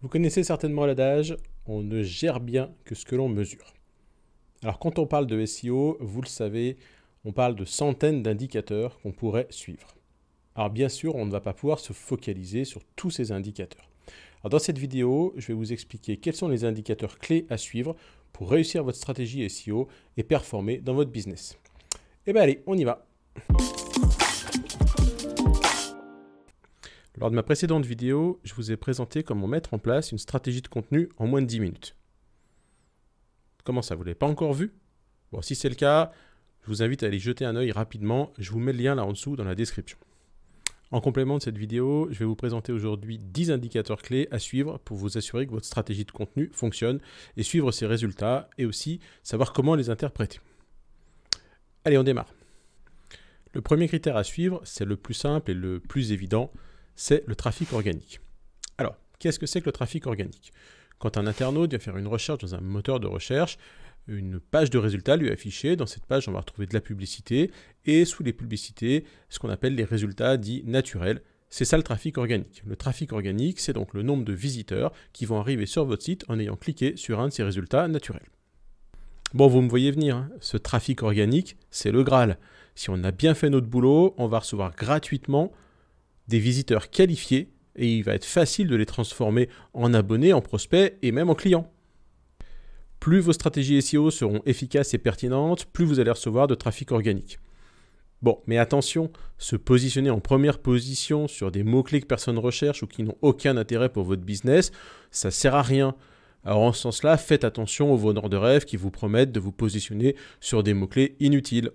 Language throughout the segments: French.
Vous connaissez certainement l'adage, on ne gère bien que ce que l'on mesure. Alors quand on parle de SEO, vous le savez, on parle de centaines d'indicateurs qu'on pourrait suivre. Alors bien sûr, on ne va pas pouvoir se focaliser sur tous ces indicateurs. Alors dans cette vidéo, je vais vous expliquer quels sont les indicateurs clés à suivre pour réussir votre stratégie SEO et performer dans votre business. Eh bien allez, on y va. Lors de ma précédente vidéo, je vous ai présenté comment mettre en place une stratégie de contenu en moins de 10 minutes. Comment ça, vous ne l'avez pas encore vu? Bon, si c'est le cas, je vous invite à aller jeter un œil rapidement. Je vous mets le lien là en dessous dans la description. En complément de cette vidéo, je vais vous présenter aujourd'hui 10 indicateurs clés à suivre pour vous assurer que votre stratégie de contenu fonctionne et suivre ses résultats et aussi savoir comment les interpréter. Allez, on démarre. Le premier critère à suivre, c'est le plus simple et le plus évident, c'est le trafic organique. Alors, qu'est-ce que c'est que le trafic organique? Quand un internaute vient faire une recherche dans un moteur de recherche, une page de résultats lui est affichée. Dans cette page, on va retrouver de la publicité et sous les publicités, ce qu'on appelle les résultats dits naturels. C'est ça le trafic organique. Le trafic organique, c'est donc le nombre de visiteurs qui vont arriver sur votre site en ayant cliqué sur un de ces résultats naturels. Bon, vous me voyez venir, hein. Ce trafic organique, c'est le Graal. Si on a bien fait notre boulot, on va recevoir gratuitement des visiteurs qualifiés et il va être facile de les transformer en abonnés, en prospects et même en clients. Plus vos stratégies SEO seront efficaces et pertinentes, plus vous allez recevoir de trafic organique. Bon, mais attention, se positionner en première position sur des mots-clés que personne ne recherche ou qui n'ont aucun intérêt pour votre business, ça ne sert à rien. Alors en ce sens-là, faites attention aux vendeurs de rêve qui vous promettent de vous positionner sur des mots-clés inutiles.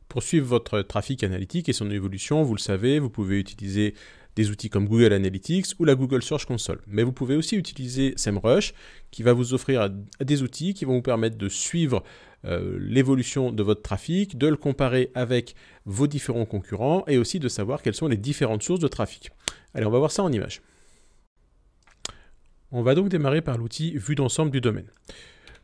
Pour suivre votre trafic analytique et son évolution, vous le savez, vous pouvez utiliser des outils comme Google Analytics ou la Google Search Console. Mais vous pouvez aussi utiliser SEMrush qui va vous offrir des outils qui vont vous permettre de suivre l'évolution de votre trafic, de le comparer avec vos différents concurrents et aussi de savoir quelles sont les différentes sources de trafic. Allez, on va voir ça en image. On va donc démarrer par l'outil Vue d'ensemble du domaine.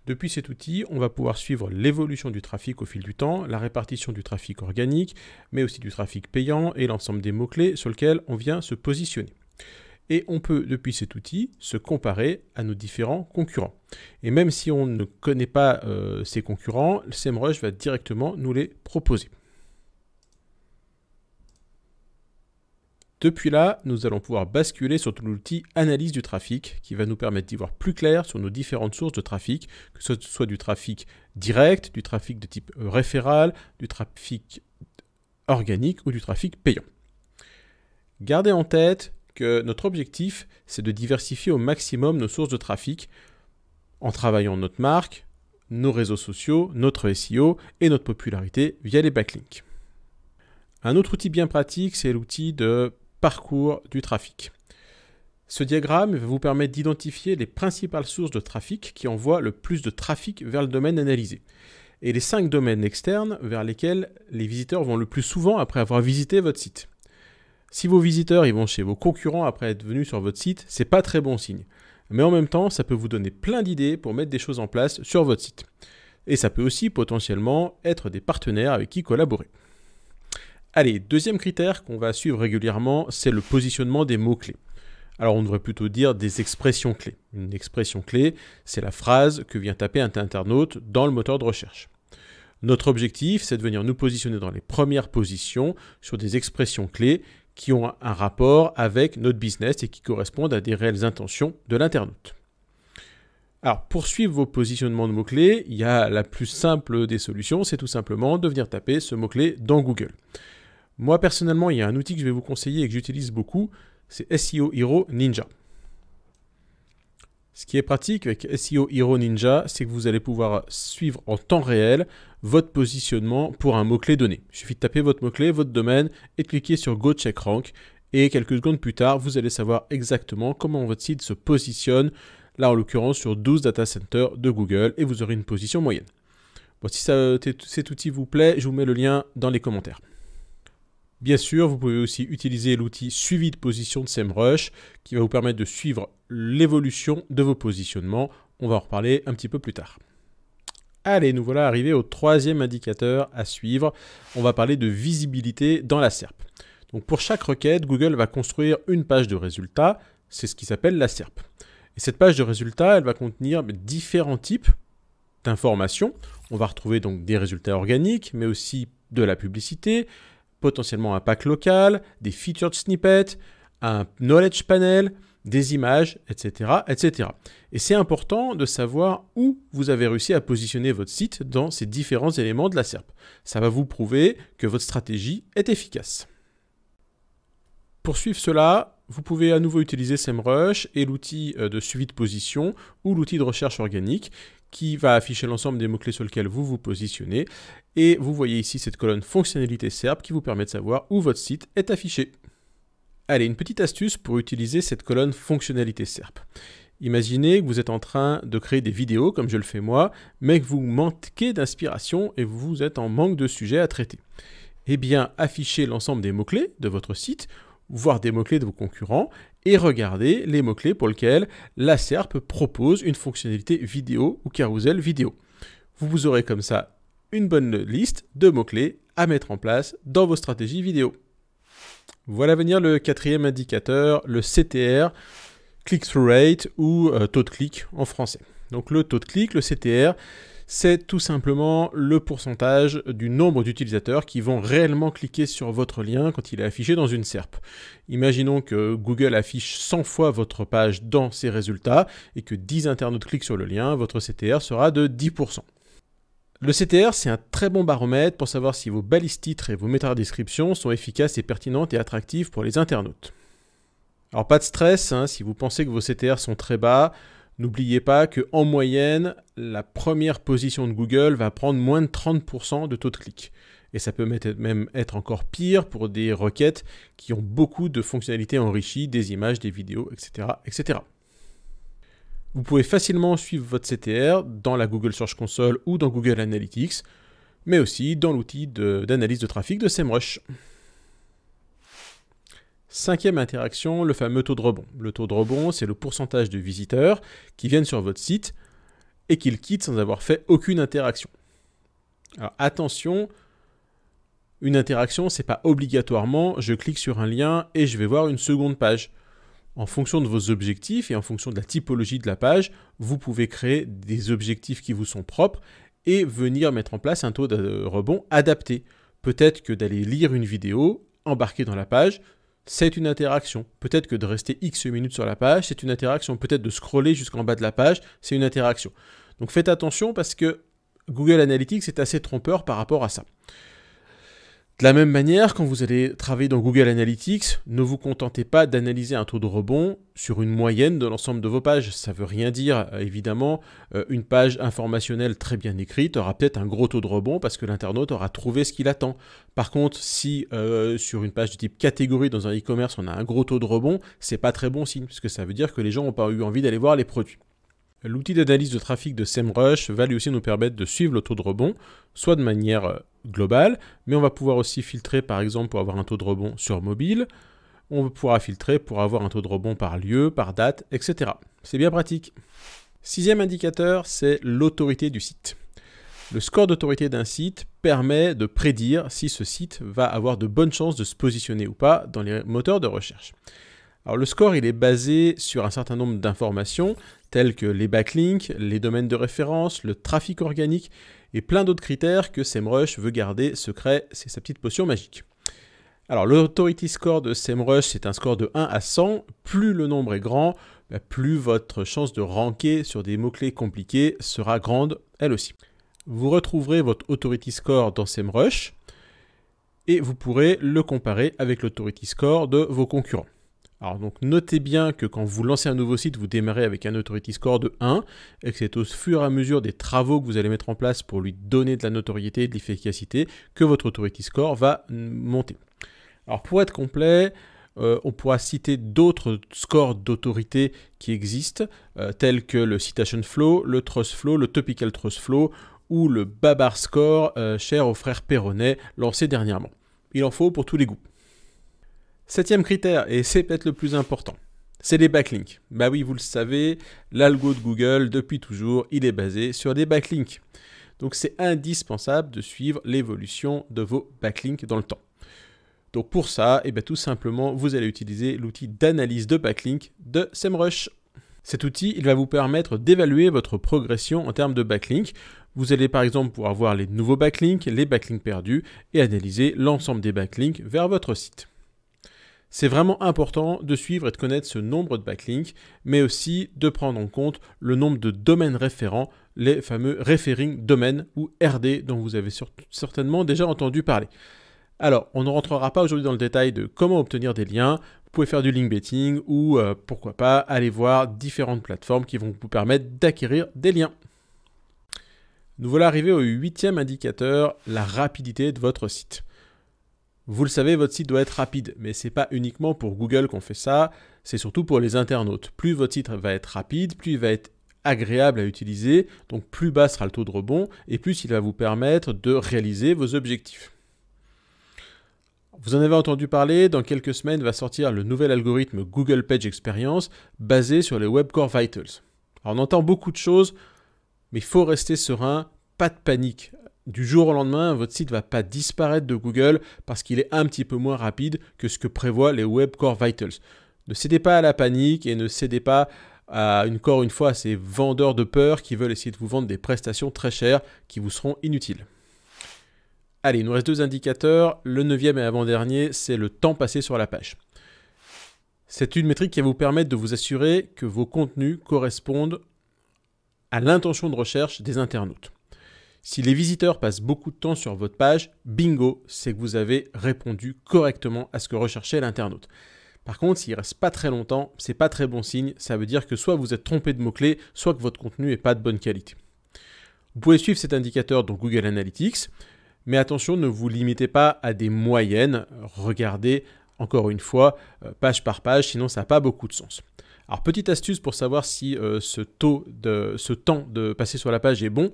Depuis cet outil, on va pouvoir suivre l'évolution du trafic au fil du temps, la répartition du trafic organique, mais aussi du trafic payant et l'ensemble des mots-clés sur lesquels on vient se positionner. Et on peut, depuis cet outil, se comparer à nos différents concurrents. Et même si on ne connaît pas ces concurrents, SEMrush va directement nous les proposer. Depuis là, nous allons pouvoir basculer sur l'outil analyse du trafic qui va nous permettre d'y voir plus clair sur nos différentes sources de trafic, que ce soit du trafic direct, du trafic de type référal, du trafic organique ou du trafic payant. Gardez en tête que notre objectif, c'est de diversifier au maximum nos sources de trafic en travaillant notre marque, nos réseaux sociaux, notre SEO et notre popularité via les backlinks. Un autre outil bien pratique, c'est l'outil de parcours du trafic. Ce diagramme va vous permettre d'identifier les principales sources de trafic qui envoient le plus de trafic vers le domaine analysé et les 5 domaines externes vers lesquels les visiteurs vont le plus souvent après avoir visité votre site. Si vos visiteurs ils vont chez vos concurrents après être venus sur votre site, c'est pas très bon signe. Mais en même temps, ça peut vous donner plein d'idées pour mettre des choses en place sur votre site. Et ça peut aussi potentiellement être des partenaires avec qui collaborer. Allez, deuxième critère qu'on va suivre régulièrement, c'est le positionnement des mots-clés. Alors on devrait plutôt dire des expressions clés. Une expression clé, c'est la phrase que vient taper un internaute dans le moteur de recherche. Notre objectif, c'est de venir nous positionner dans les premières positions sur des expressions clés qui ont un rapport avec notre business et qui correspondent à des réelles intentions de l'internaute. Alors, pour suivre vos positionnements de mots-clés, il y a la plus simple des solutions, c'est tout simplement de venir taper ce mot-clé dans Google. Moi, personnellement, il y a un outil que je vais vous conseiller et que j'utilise beaucoup, c'est SEO Hero Ninja. Ce qui est pratique avec SEO Hero Ninja, c'est que vous allez pouvoir suivre en temps réel votre positionnement pour un mot-clé donné. Il suffit de taper votre mot-clé, votre domaine et de cliquer sur Go Check Rank. Et quelques secondes plus tard, vous allez savoir exactement comment votre site se positionne, là en l'occurrence sur 12 data centers de Google et vous aurez une position moyenne. Bon, si cet outil vous plaît, je vous mets le lien dans les commentaires. Bien sûr, vous pouvez aussi utiliser l'outil suivi de position de SEMrush qui va vous permettre de suivre l'évolution de vos positionnements. On va en reparler un petit peu plus tard. Allez, nous voilà arrivés au troisième indicateur à suivre. On va parler de visibilité dans la SERP. Donc pour chaque requête, Google va construire une page de résultats. C'est ce qui s'appelle la SERP. Et cette page de résultats, elle va contenir différents types d'informations. On va retrouver donc des résultats organiques, mais aussi de la publicité, potentiellement un pack local, des featured snippets, un knowledge panel, des images, etc., etc. Et c'est important de savoir où vous avez réussi à positionner votre site dans ces différents éléments de la SERP. Ça va vous prouver que votre stratégie est efficace. Pour suivre cela, vous pouvez à nouveau utiliser SEMrush et l'outil de suivi de position ou l'outil de recherche organique qui va afficher l'ensemble des mots-clés sur lesquels vous vous positionnez. Et vous voyez ici cette colonne fonctionnalité SERP qui vous permet de savoir où votre site est affiché. Allez, une petite astuce pour utiliser cette colonne fonctionnalité SERP. Imaginez que vous êtes en train de créer des vidéos, comme je le fais moi, mais que vous manquez d'inspiration et vous êtes en manque de sujets à traiter. Eh bien, affichez l'ensemble des mots-clés de votre site, voire des mots-clés de vos concurrents, et regardez les mots-clés pour lesquels la SERP propose une fonctionnalité vidéo ou carousel vidéo. Vous aurez comme ça une bonne liste de mots-clés à mettre en place dans vos stratégies vidéo. Voilà venir le quatrième indicateur, le CTR, click-through rate ou taux de clic en français. Donc le taux de clic, le CTR, c'est tout simplement le pourcentage du nombre d'utilisateurs qui vont réellement cliquer sur votre lien quand il est affiché dans une SERP. Imaginons que Google affiche 100 fois votre page dans ses résultats et que 10 internautes cliquent sur le lien, votre CTR sera de 10%. Le CTR, c'est un très bon baromètre pour savoir si vos balises titres et vos métadescriptions sont efficaces et pertinentes et attractives pour les internautes. Alors pas de stress, hein, si vous pensez que vos CTR sont très bas, n'oubliez pas qu'en moyenne, la première position de Google va prendre moins de 30% de taux de clic. Et ça peut même être encore pire pour des requêtes qui ont beaucoup de fonctionnalités enrichies, des images, des vidéos, etc., etc. Vous pouvez facilement suivre votre CTR dans la Google Search Console ou dans Google Analytics, mais aussi dans l'outil d'analyse de trafic de SEMrush. Cinquième interaction, le fameux taux de rebond. Le taux de rebond, c'est le pourcentage de visiteurs qui viennent sur votre site et qui le quittent sans avoir fait aucune interaction. Alors attention, une interaction, c'est pas obligatoirement je clique sur un lien et je vais voir une seconde page. En fonction de vos objectifs et en fonction de la typologie de la page, vous pouvez créer des objectifs qui vous sont propres et venir mettre en place un taux de rebond adapté. Peut-être que d'aller lire une vidéo, embarquer dans la page, c'est une interaction. Peut-être que de rester X minutes sur la page, c'est une interaction. Peut-être de scroller jusqu'en bas de la page, c'est une interaction. Donc faites attention parce que Google Analytics est assez trompeur par rapport à ça. De la même manière, quand vous allez travailler dans Google Analytics, ne vous contentez pas d'analyser un taux de rebond sur une moyenne de l'ensemble de vos pages. Ça ne veut rien dire, évidemment. Une page informationnelle très bien écrite aura peut-être un gros taux de rebond parce que l'internaute aura trouvé ce qu'il attend. Par contre, si sur une page de type catégorie dans un e-commerce, on a un gros taux de rebond, c'est pas très bon signe, parce que ça veut dire que les gens n'ont pas eu envie d'aller voir les produits. L'outil d'analyse de trafic de SEMrush va lui aussi nous permettre de suivre le taux de rebond, soit de manière globale, mais on va pouvoir aussi filtrer par exemple pour avoir un taux de rebond sur mobile, on pourra filtrer pour avoir un taux de rebond par lieu, par date, etc. C'est bien pratique. Sixième indicateur, c'est l'autorité du site. Le score d'autorité d'un site permet de prédire si ce site va avoir de bonnes chances de se positionner ou pas dans les moteurs de recherche. Alors le score, il est basé sur un certain nombre d'informations telles que les backlinks, les domaines de référence, le trafic organique et plein d'autres critères que SEMrush veut garder secret, c'est sa petite potion magique. Alors l'authority score de SEMrush, c'est un score de 1 à 100. Plus le nombre est grand, plus votre chance de ranker sur des mots-clés compliqués sera grande, elle aussi. Vous retrouverez votre authority score dans SEMrush et vous pourrez le comparer avec l'authority score de vos concurrents. Alors donc notez bien que quand vous lancez un nouveau site, vous démarrez avec un authority score de 1 et que c'est au fur et à mesure des travaux que vous allez mettre en place pour lui donner de la notoriété et de l'efficacité que votre authority score va monter. Alors pour être complet, on pourra citer d'autres scores d'autorité qui existent, tels que le Citation Flow, le Trust Flow, le Topical Trust Flow ou le Babar Score, cher aux frères Perronnet, lancé dernièrement. Il en faut pour tous les goûts. Septième critère, et c'est peut-être le plus important, c'est les backlinks. Bah oui, vous le savez, l'algo de Google, depuis toujours, il est basé sur des backlinks. Donc c'est indispensable de suivre l'évolution de vos backlinks dans le temps. Donc pour ça, tout simplement, vous allez utiliser l'outil d'analyse de backlinks de SEMrush. Cet outil, il va vous permettre d'évaluer votre progression en termes de backlinks. Vous allez par exemple pouvoir voir les nouveaux backlinks, les backlinks perdus et analyser l'ensemble des backlinks vers votre site. C'est vraiment important de suivre et de connaître ce nombre de backlinks, mais aussi de prendre en compte le nombre de domaines référents, les fameux referring domains ou RD dont vous avez certainement déjà entendu parler. Alors, on ne rentrera pas aujourd'hui dans le détail de comment obtenir des liens. Vous pouvez faire du link betting ou pourquoi pas aller voir différentes plateformes qui vont vous permettre d'acquérir des liens. Nous voilà arrivés au 8e indicateur, la rapidité de votre site. Vous le savez, votre site doit être rapide, mais ce n'est pas uniquement pour Google qu'on fait ça, c'est surtout pour les internautes. Plus votre site va être rapide, plus il va être agréable à utiliser, donc plus bas sera le taux de rebond et plus il va vous permettre de réaliser vos objectifs. Vous en avez entendu parler, dans quelques semaines va sortir le nouvel algorithme Google Page Experience basé sur les Web Core Vitals. Alors on entend beaucoup de choses, mais il faut rester serein, pas de panique. Du jour au lendemain, votre site ne va pas disparaître de Google parce qu'il est un petit peu moins rapide que ce que prévoient les Web Core Vitals. Ne cédez pas à la panique et ne cédez pas encore une fois à ces vendeurs de peur qui veulent essayer de vous vendre des prestations très chères qui vous seront inutiles. Allez, il nous reste 2 indicateurs. Le 9e et avant-dernier, c'est le temps passé sur la page. C'est une métrique qui va vous permettre de vous assurer que vos contenus correspondent à l'intention de recherche des internautes. Si les visiteurs passent beaucoup de temps sur votre page, bingo, c'est que vous avez répondu correctement à ce que recherchait l'internaute. Par contre, s'il ne reste pas très longtemps, ce n'est pas très bon signe. Ça veut dire que soit vous êtes trompé de mots-clés, soit que votre contenu n'est pas de bonne qualité. Vous pouvez suivre cet indicateur dans Google Analytics, mais attention, ne vous limitez pas à des moyennes. Regardez, encore une fois, page par page, sinon ça n'a pas beaucoup de sens. Alors, petite astuce pour savoir si ce temps de passer sur la page est bon,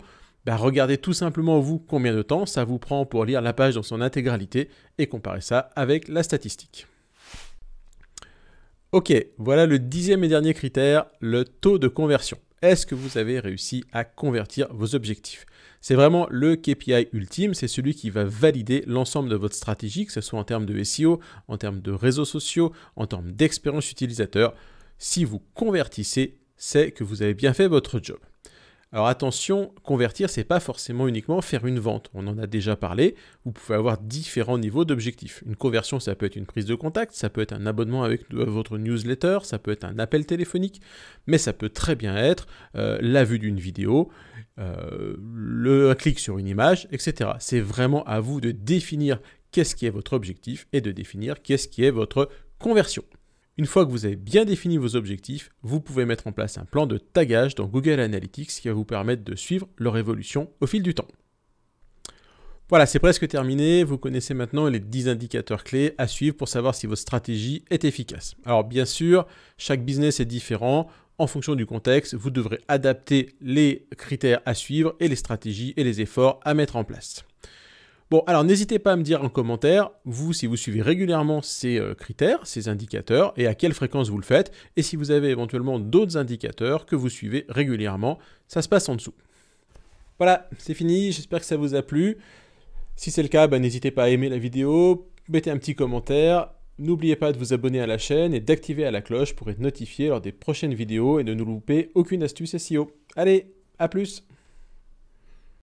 regardez tout simplement vous combien de temps ça vous prend pour lire la page dans son intégralité et comparez ça avec la statistique. Ok, voilà le 10e et dernier critère, le taux de conversion. Est-ce que vous avez réussi à convertir vos objectifs? C'est vraiment le KPI ultime, c'est celui qui va valider l'ensemble de votre stratégie, que ce soit en termes de SEO, en termes de réseaux sociaux, en termes d'expérience utilisateur. Si vous convertissez, c'est que vous avez bien fait votre job. Alors attention, convertir, ce n'est pas forcément uniquement faire une vente. On en a déjà parlé. Vous pouvez avoir différents niveaux d'objectifs. Une conversion, ça peut être une prise de contact, ça peut être un abonnement avec votre newsletter, ça peut être un appel téléphonique, mais ça peut très bien être la vue d'une vidéo, un clic sur une image, etc. C'est vraiment à vous de définir qu'est-ce qui est votre objectif et de définir qu'est-ce qui est votre conversion. Une fois que vous avez bien défini vos objectifs, vous pouvez mettre en place un plan de tagage dans Google Analytics qui va vous permettre de suivre leur évolution au fil du temps. Voilà, c'est presque terminé. Vous connaissez maintenant les 10 indicateurs clés à suivre pour savoir si votre stratégie est efficace. Alors bien sûr, chaque business est différent. En fonction du contexte, vous devrez adapter les critères à suivre et les stratégies et les efforts à mettre en place. Bon, alors n'hésitez pas à me dire en commentaire, vous, si vous suivez régulièrement ces critères, ces indicateurs, et à quelle fréquence vous le faites, et si vous avez éventuellement d'autres indicateurs que vous suivez régulièrement, ça se passe en dessous. Voilà, c'est fini, j'espère que ça vous a plu. Si c'est le cas, n'hésitez pas à aimer la vidéo, mettez un petit commentaire, n'oubliez pas de vous abonner à la chaîne et d'activer la cloche pour être notifié lors des prochaines vidéos et de ne louper aucune astuce SEO. Allez, à plus!